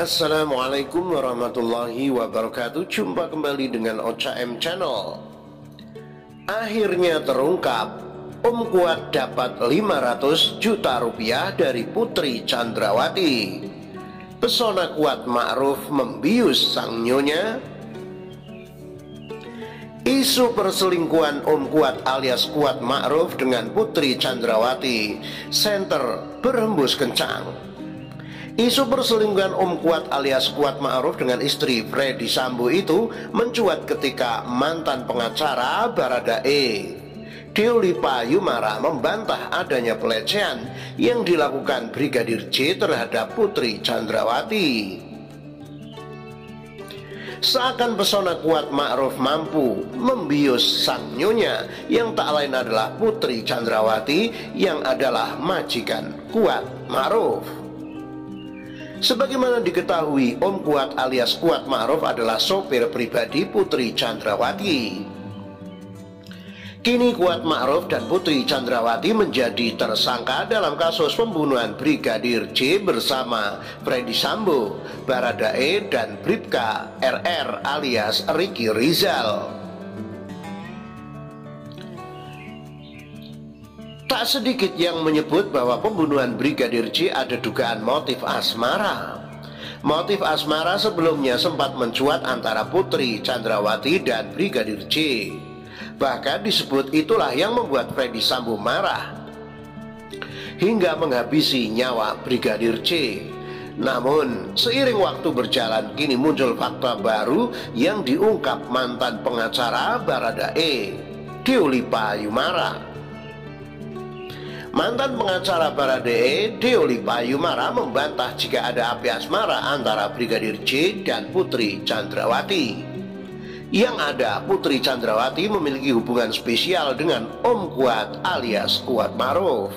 Assalamualaikum warahmatullahi wabarakatuh. Jumpa kembali dengan Ocha M Channel. Akhirnya terungkap, Om Kuat dapat 500 juta rupiah dari Putri Chandrawati. Pesona Kuat Ma'ruf membius sang nyonya. Isu perselingkuhan Om Kuat alias Kuat Ma'ruf dengan Putri Chandrawati Center berhembus kencang. Isu perselingkuhan Om Kuat alias Kuat Ma'ruf dengan istri Freddy Sambo itu mencuat ketika mantan pengacara Baradae Deoli Payumara membantah adanya pelecehan yang dilakukan Brigadir J terhadap Putri Chandrawati. Seakan pesona Kuat Ma'ruf mampu membius sang nyonya yang tak lain adalah Putri Chandrawati yang adalah majikan Kuat Ma'ruf. Sebagaimana diketahui, Om Kuat alias Kuat Ma'ruf adalah sopir pribadi Putri Chandrawati. Kini Kuat Ma'ruf dan Putri Chandrawati menjadi tersangka dalam kasus pembunuhan Brigadir J bersama Freddy Sambo, Baradae, dan Bribka RR alias Ricky Rizal. Tak sedikit yang menyebut bahwa pembunuhan Brigadir J ada dugaan motif asmara. Motif asmara sebelumnya sempat mencuat antara Putri Chandrawati dan Brigadir J. Bahkan disebut itulah yang membuat Freddy Sambo marah hingga menghabisi nyawa Brigadir J. Namun seiring waktu berjalan, kini muncul fakta baru yang diungkap mantan pengacara Baradae Deoli Payumara. Mantan pengacara Baradae Deoli Payumara membantah jika ada api asmara antara Brigadir J dan Putri Chandrawati. Yang ada, Putri Chandrawati memiliki hubungan spesial dengan Om Kuat alias Kuat Ma'ruf.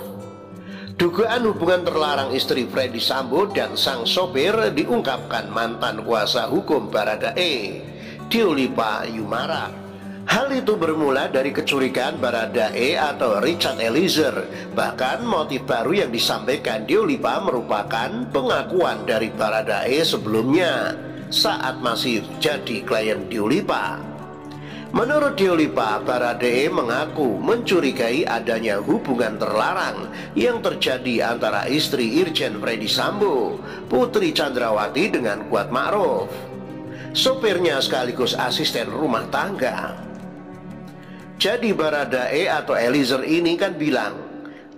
Dugaan hubungan terlarang istri Freddy Sambo dan sang sopir diungkapkan mantan kuasa hukum Baradae Deoli Payumara. Hal itu bermula dari kecurigaan Baradae atau Richard Eliezer. Bahkan motif baru yang disampaikan Deoli Pa merupakan pengakuan dari Baradae sebelumnya saat masih jadi klien Deoli Pa. Menurut Deoli Pa, Baradae mengaku mencurigai adanya hubungan terlarang yang terjadi antara istri Irjen Freddy Sambo, Putri Chandrawati, dengan Kuat Ma'ruf, sopirnya sekaligus asisten rumah tangga. Jadi Baradae atau Eliezer ini kan bilang,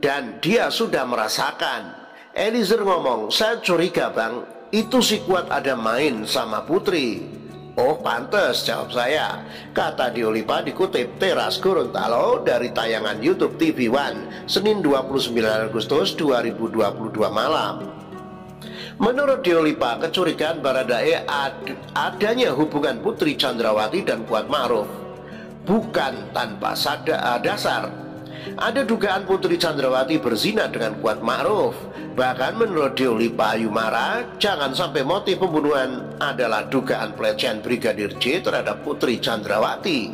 dan dia sudah merasakan. Eliezer ngomong, saya curiga bang, itu si Kuat ada main sama Putri. Oh pantes, jawab saya, kata Deoli Pa dikutip Teras Gorontalo dari tayangan YouTube TV One Senin 29 Agustus 2022 malam. Menurut Deoli Pa, kecurigaan Baradae adanya hubungan Putri Chandrawati dan Kuat Ma'ruf bukan tanpa dasar. Ada dugaan Putri Chandrawati berzina dengan Kuat Ma'ruf. Bahkan menurut Deoli Payumara, jangan sampai motif pembunuhan adalah dugaan pelecehan Brigadir J terhadap Putri Chandrawati.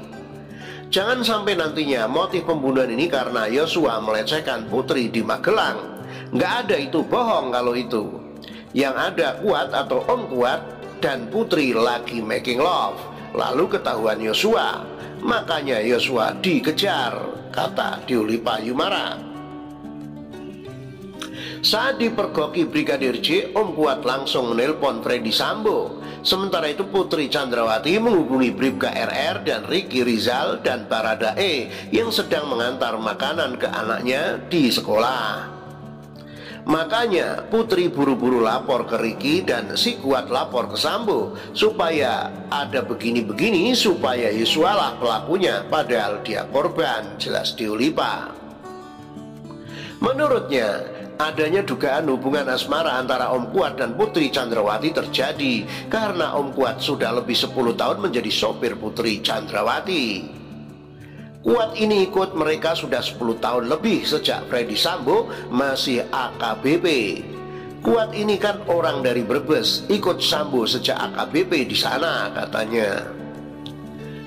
Jangan sampai nantinya motif pembunuhan ini karena Yosua melecehkan Putri di Magelang. Nggak ada, itu bohong kalau itu. Yang ada Kuat atau Om Kuat dan Putri lagi making love, lalu ketahuan Yosua, makanya Yosua dikejar, kata Deoli Payumara. Saat dipergoki Brigadir J, Om Kuat langsung menelpon Freddy Sambo. Sementara itu Putri Chandrawati menghubungi Bribka RR dan Ricky Rizal dan Baradae yang sedang mengantar makanan ke anaknya di sekolah. Makanya Putri buru-buru lapor ke Ricky dan si Kuat lapor ke Sambo supaya ada begini-begini, supaya Yosua lah pelakunya padahal dia korban, jelas Deoli Pa. Menurutnya, adanya dugaan hubungan asmara antara Om Kuat dan Putri Chandrawati terjadi karena Om Kuat sudah lebih 10 tahun menjadi sopir Putri Chandrawati. Kuat ini ikut mereka sudah 10 tahun lebih sejak Freddy Sambo masih AKBP. Kuat ini kan orang dari Brebes, ikut Sambo sejak AKBP di sana katanya.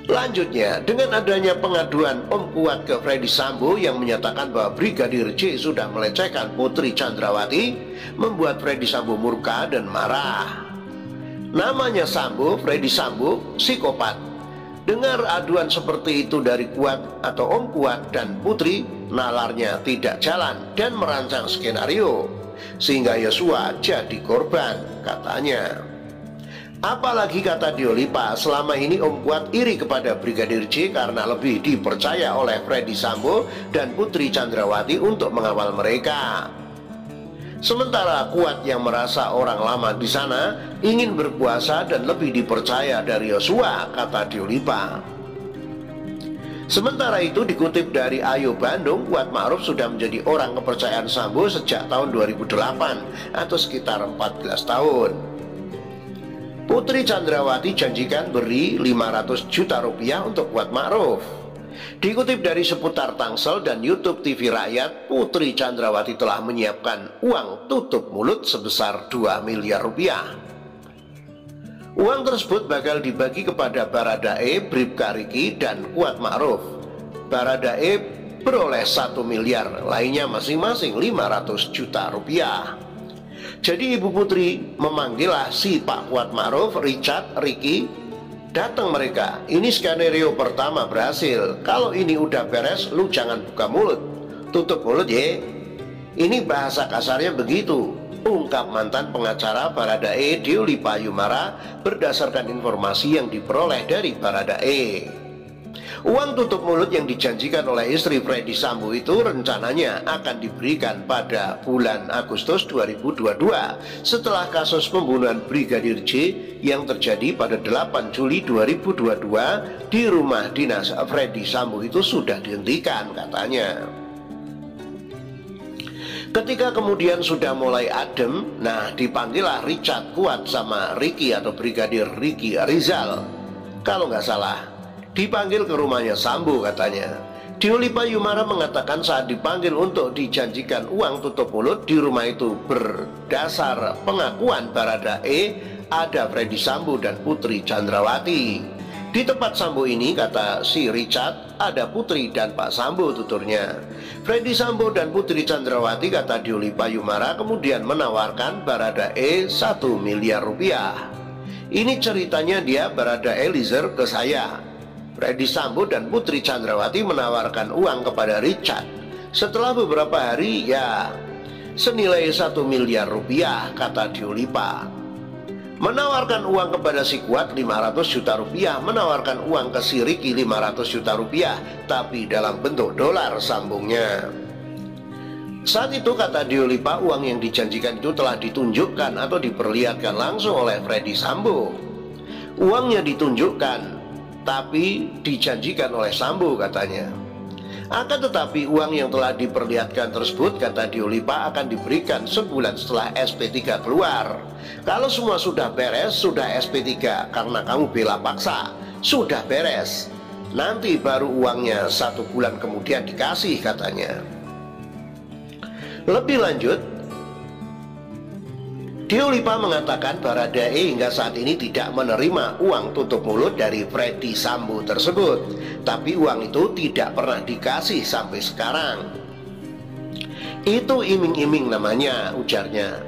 Lanjutnya, dengan adanya pengaduan Om Kuat ke Freddy Sambo yang menyatakan bahwa Brigadir J sudah melecehkan Putri Chandrawati, membuat Freddy Sambo murka dan marah. Namanya Sambo, Freddy Sambo, psikopat. Dengar aduan seperti itu dari Kuat atau Om Kuat dan Putri, nalarnya tidak jalan dan merancang skenario sehingga Yosua jadi korban, katanya. Apalagi kata Diolipa, selama ini Om Kuat iri kepada Brigadir J karena lebih dipercaya oleh Freddy Sambo dan Putri Chandrawati untuk mengawal mereka. Sementara Kuat yang merasa orang lama di sana ingin berkuasa dan lebih dipercaya dari Yosua, kata Diolipa. Sementara itu dikutip dari Ayo Bandung, Kuat Ma'ruf sudah menjadi orang kepercayaan Sambo sejak tahun 2008 atau sekitar 14 tahun. Putri Chandrawati janjikan beri 500 juta rupiah untuk Kuat Ma'ruf. Dikutip dari Seputar Tangsel dan YouTube TV Rakyat, Putri Chandrawati telah menyiapkan uang tutup mulut sebesar 2 miliar rupiah. Uang tersebut bakal dibagi kepada Baradae, Bribka Riki, dan Kuat Ma'ruf. Baradae beroleh 1 miliar, lainnya masing-masing 500 juta rupiah. Jadi Ibu Putri memanggillah si Pak Kuat Ma'ruf, Richard, Ricky. Datang mereka. Ini skenario pertama berhasil. Kalau ini udah beres, lu jangan buka mulut. Tutup mulut ye. Ini bahasa kasarnya begitu, ungkap mantan pengacara Baradae, Diolipa Yumara, berdasarkan informasi yang diperoleh dari Baradae. Uang tutup mulut yang dijanjikan oleh istri Freddy Sambo itu rencananya akan diberikan pada bulan Agustus 2022 setelah kasus pembunuhan Brigadir J yang terjadi pada 8 Juli 2022 di rumah dinas Freddy Sambo itu sudah dihentikan, katanya. Ketika kemudian sudah mulai adem, nah dipanggillah Richard, Kuat sama Ricky atau Brigadir Ricky Rizal, kalau nggak salah. Dipanggil ke rumahnya Sambo, katanya. Diolipa Yumara mengatakan saat dipanggil untuk dijanjikan uang tutup mulut di rumah itu berdasar pengakuan Baradae ada Freddy Sambo dan Putri Chandrawati. Di tempat Sambo ini, kata si Richard, ada Putri dan Pak Sambo, tuturnya. Freddy Sambo dan Putri Chandrawati, kata Diolipa Yumara, kemudian menawarkan Baradae 1 miliar rupiah. Ini ceritanya dia Baradae Eliezer ke saya. Freddy Sambo dan Putri Chandrawati menawarkan uang kepada Richard. Setelah beberapa hari, ya senilai 1 miliar rupiah, kata Diolipa. Menawarkan uang kepada si Kuat 500 juta rupiah, menawarkan uang ke si Ricky 500 juta rupiah, tapi dalam bentuk dolar, sambungnya. Saat itu, kata Diolipa, uang yang dijanjikan itu telah ditunjukkan atau diperlihatkan langsung oleh Freddy Sambo. Uangnya ditunjukkan, tapi dijanjikan oleh Sambo, katanya. Akan tetapi uang yang telah diperlihatkan tersebut, kata Diolipa, akan diberikan sebulan setelah SP3 keluar. Kalau semua sudah beres, sudah SP3 karena kamu bela paksa, sudah beres, nanti baru uangnya 1 bulan kemudian dikasih, katanya. Lebih lanjut, Diolipa mengatakan Baradae hingga saat ini tidak menerima uang tutup mulut dari Freddy Sambo tersebut, tapi uang itu tidak pernah dikasih sampai sekarang. Itu iming-iming namanya, ujarnya.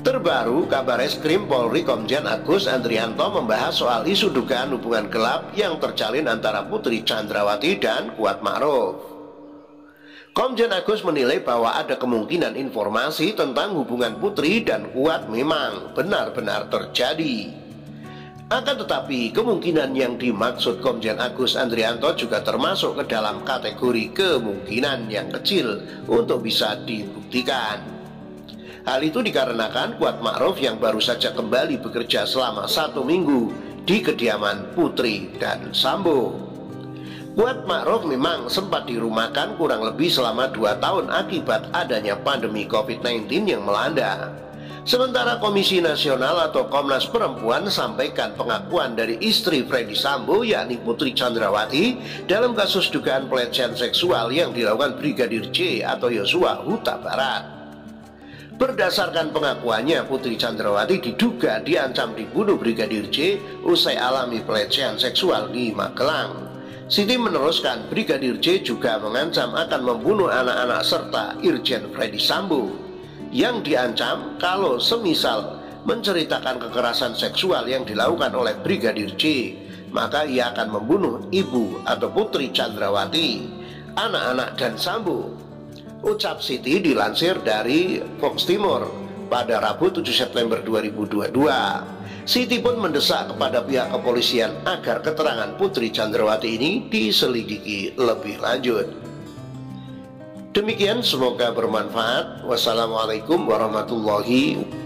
Terbaru, Kabar Eskrim Polri Komjen Agus Andrianto membahas soal isu dugaan hubungan gelap yang terjalin antara Putri Chandrawati dan Kuat Ma'ruf. Komjen Agus menilai bahwa ada kemungkinan informasi tentang hubungan Putri dan Kuat memang benar-benar terjadi. Akan tetapi kemungkinan yang dimaksud Komjen Agus Andrianto juga termasuk ke dalam kategori kemungkinan yang kecil untuk bisa dibuktikan. Hal itu dikarenakan Kuat Ma'ruf yang baru saja kembali bekerja selama 1 minggu di kediaman Putri dan Sambo. Kuat Ma'ruf memang sempat dirumahkan kurang lebih selama 2 tahun akibat adanya pandemi COVID-19 yang melanda. Sementara Komisi Nasional atau Komnas Perempuan sampaikan pengakuan dari istri Freddy Sambo, yakni Putri Chandrawati, dalam kasus dugaan pelecehan seksual yang dilakukan Brigadir J atau Yosua Huta Barat. Berdasarkan pengakuannya, Putri Chandrawati diduga diancam dibunuh Brigadir J usai alami pelecehan seksual di Magelang. Siti meneruskan, Brigadir J juga mengancam akan membunuh anak-anak serta Irjen Freddy Sambo, yang diancam kalau semisal menceritakan kekerasan seksual yang dilakukan oleh Brigadir J, maka ia akan membunuh ibu atau Putri Chandrawati, anak-anak dan Sambo. Ucap Siti dilansir dari Fox Timur pada Rabu 7 September 2022. Siti pun mendesak kepada pihak kepolisian agar keterangan Putri Chandrawati ini diselidiki lebih lanjut. Demikian, semoga bermanfaat. Wassalamualaikum warahmatullahi wabarakatuh.